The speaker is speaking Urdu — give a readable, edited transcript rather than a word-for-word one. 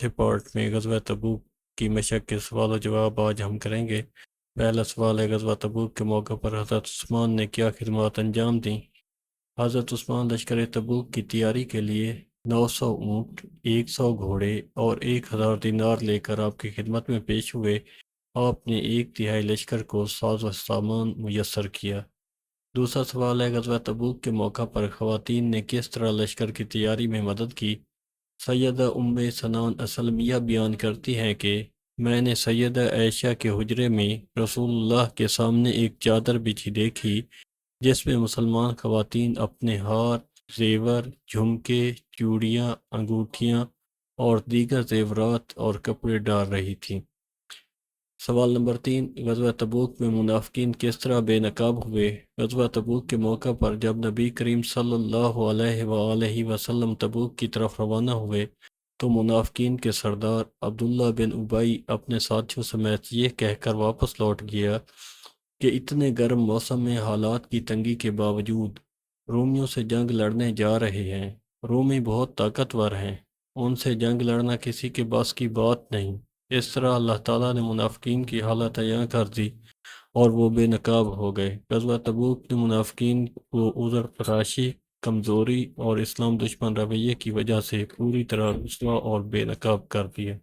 پارٹ میں غزوہ تبوک کی مشق کے سوال و جواب آج ہم کریں گے۔ پہلا سوال ہے، غزوہ تبوک کے موقع پر حضرت عثمان نے کیا خدمات انجام دیں؟ حضرت عثمان لشکر تبوک کی تیاری کے لیے 900 اونٹ، 100 گھوڑے اور 1000 دینار لے کر آپ کی خدمت میں پیش ہوئے۔ آپ نے 1/3 لشکر کو ساز و سامان میسر کیا۔ دوسرا سوال ہے، غزوہ تبوک کے موقع پر خواتین نے کس طرح لشکر کی تیاری میں مدد کی؟ سیدہ ام سنان اسلمیہ بیان کرتی ہیں کہ میں نے سیدہ عائشہ کے حجرے میں رسول اللہ کے سامنے ایک چادر بچھی دیکھی جس میں مسلمان خواتین اپنے ہار، زیور، جھمکے، چوڑیاں، انگوٹھیاں اور دیگر زیورات اور کپڑے ڈال رہی تھیں۔ سوال نمبر 3، غزوہ تبوک میں منافقین کس طرح بے نقاب ہوئے؟ غزوہ تبوک کے موقع پر جب نبی کریم صلی اللہ علیہ وآلہ وسلم تبوک کی طرف روانہ ہوئے تو منافقین کے سردار عبداللہ بن ابی اپنے ساتھیوں سمیت یہ کہہ کر واپس لوٹ گیا کہ اتنے گرم موسم میں حالات کی تنگی کے باوجود رومیوں سے جنگ لڑنے جا رہے ہیں۔ رومی بہت طاقتور ہیں، ان سے جنگ لڑنا کسی کے بس کی بات نہیں۔ اس طرح اللہ تعالیٰ نے منافقین کی حالت عیاں کر دی اور وہ بے نقاب ہو گئے۔ غزوہ تبوک نے منافقین کو عذر تراشی، کمزوری اور اسلام دشمن رویے کی وجہ سے پوری طرح رسوا اور بے نقاب کر دیا۔